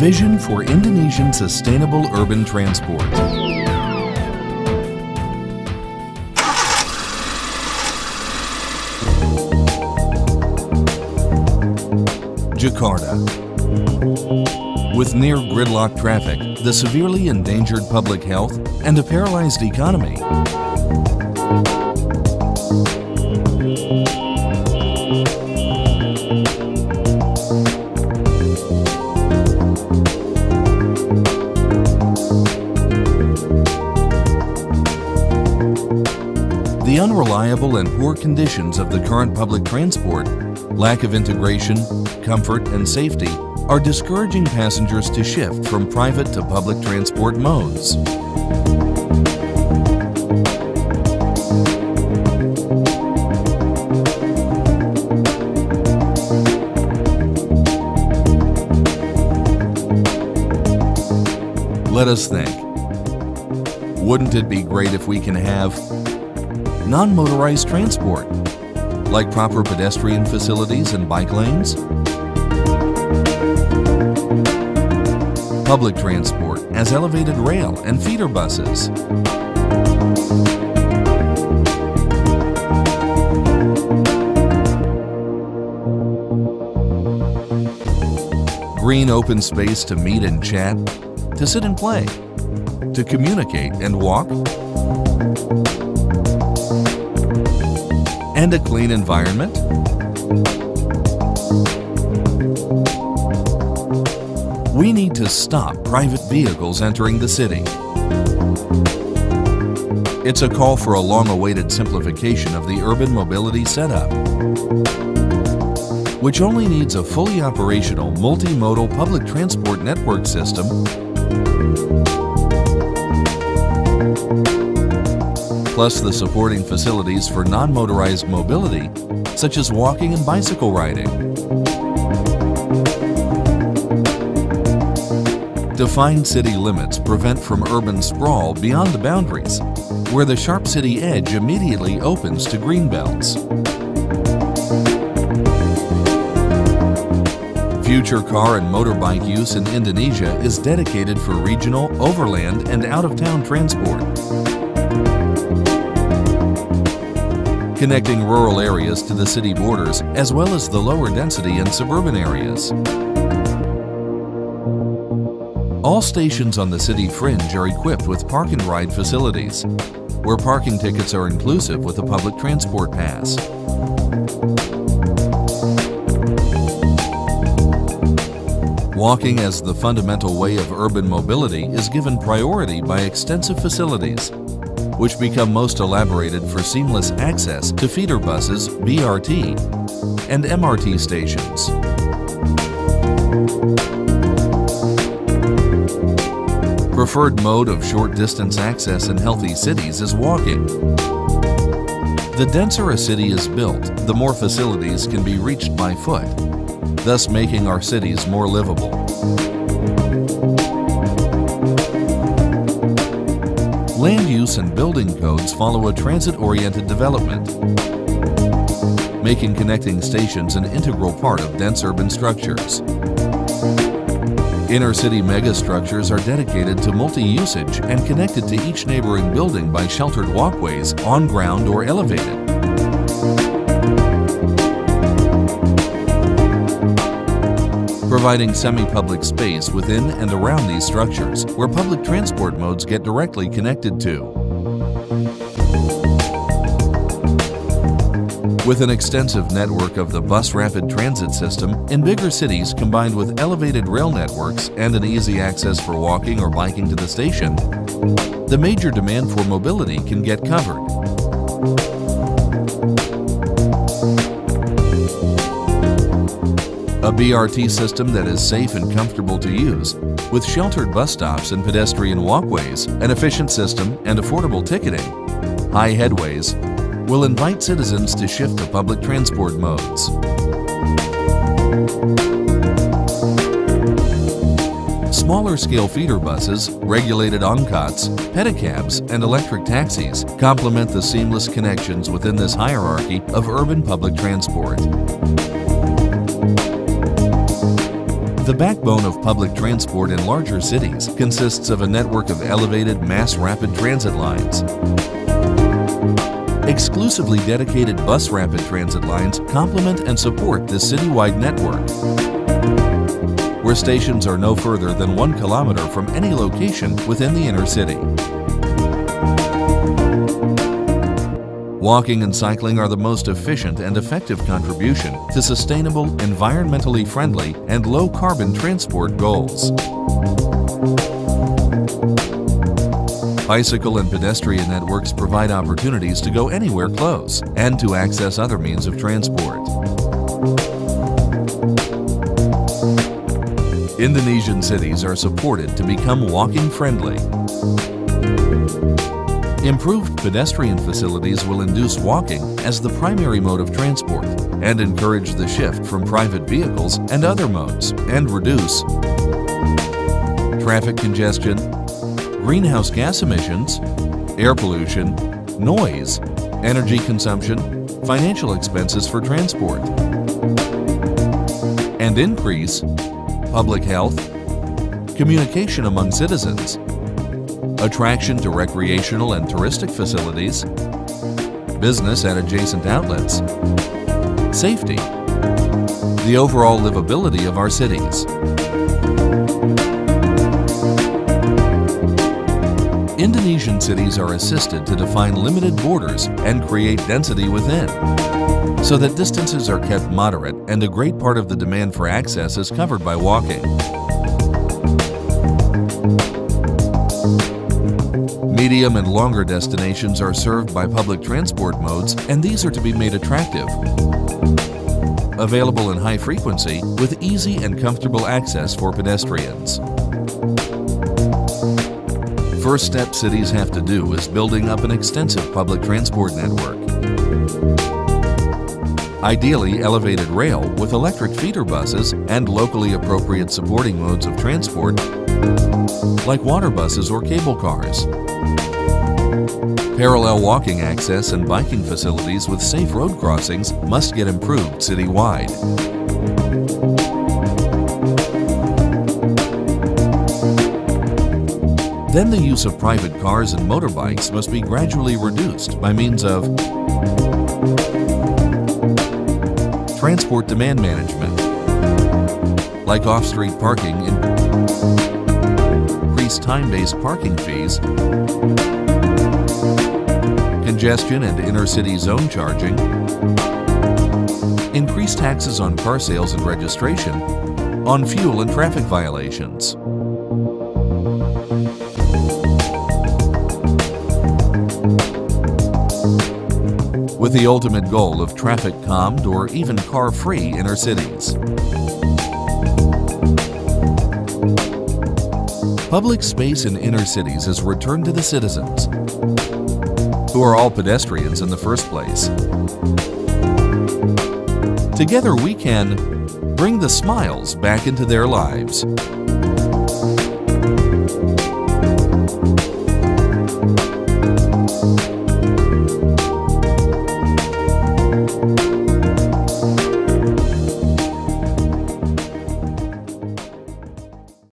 Vision for Indonesian Sustainable Urban Transport. Jakarta. With near gridlock traffic, the severely endangered public health, and a paralyzed economy, the unreliable and poor conditions of the current public transport, lack of integration, comfort, and safety are discouraging passengers to shift from private to public transport modes. Let us think. Wouldn't it be great if we can have non-motorized transport, like proper pedestrian facilities and bike lanes? Public transport as elevated rail and feeder buses. Green open space to meet and chat, to sit and play, to communicate and walk, and a clean environment? We need to stop private vehicles entering the city. It's a call for a long-awaited simplification of the urban mobility setup, which only needs a fully operational multimodal public transport network system, plus the supporting facilities for non-motorized mobility, such as walking and bicycle riding. Defined city limits prevent from urban sprawl beyond the boundaries, where the sharp city edge immediately opens to greenbelts. Future car and motorbike use in Indonesia is dedicated for regional, overland, and out-of-town transport, connecting rural areas to the city borders as well as the lower density and suburban areas. All stations on the city fringe are equipped with park and ride facilities, where parking tickets are inclusive with a public transport pass. Walking as the fundamental way of urban mobility is given priority by extensive facilities, which become most elaborated for seamless access to feeder buses, BRT, and MRT stations. Preferred mode of short-distance access in healthy cities is walking. The denser a city is built, the more facilities can be reached by foot, thus making our cities more livable. Land use and building codes follow a transit-oriented development, making connecting stations an integral part of dense urban structures. Inner-city megastructures are dedicated to multi-usage and connected to each neighboring building by sheltered walkways on ground or elevated. Providing semi-public space within and around these structures where public transport modes get directly connected to. With an extensive network of the bus rapid transit system in bigger cities combined with elevated rail networks and an easy access for walking or biking to the station, the major demand for mobility can get covered. A BRT system that is safe and comfortable to use, with sheltered bus stops and pedestrian walkways, an efficient system, and affordable ticketing, high headways, will invite citizens to shift to public transport modes. Smaller-scale feeder buses, regulated angkots, pedicabs, and electric taxis complement the seamless connections within this hierarchy of urban public transport. The The backbone of public transport in larger cities consists of a network of elevated mass rapid transit lines. Exclusively dedicated bus rapid transit lines complement and support this citywide network, where stations are no further than 1 kilometer from any location within the inner city. Walking and cycling are the most efficient and effective contribution to sustainable, environmentally friendly, and low-carbon transport goals. Bicycle and pedestrian networks provide opportunities to go anywhere close and to access other means of transport. Indonesian cities are supported to become walking friendly. Improved pedestrian facilities will induce walking as the primary mode of transport and encourage the shift from private vehicles and other modes and reduce traffic congestion, greenhouse gas emissions, air pollution, noise, energy consumption, financial expenses for transport, and increase public health, communication among citizens, attraction to recreational and touristic facilities, business at adjacent outlets, safety, the overall livability of our cities. Indonesian cities are assisted to define limited borders and create density within, so that distances are kept moderate and a great part of the demand for access is covered by walking. Medium and longer destinations are served by public transport modes, and these are to be made attractive, available in high frequency with easy and comfortable access for pedestrians. First step cities have to do is building up an extensive public transport network. Ideally elevated rail with electric feeder buses and locally appropriate supporting modes of transport like water buses or cable cars. Parallel walking access and biking facilities with safe road crossings must get improved citywide. Then the use of private cars and motorbikes must be gradually reduced by means of transport demand management, like off-street parking, increased time-based parking fees, congestion and inner-city zone charging, increased taxes on car sales and registration, on fuel and traffic violations. With the ultimate goal of traffic-calmed or even car-free inner cities. Public space in inner cities is returned to the citizens, who are all pedestrians in the first place. Together we can bring the smiles back into their lives.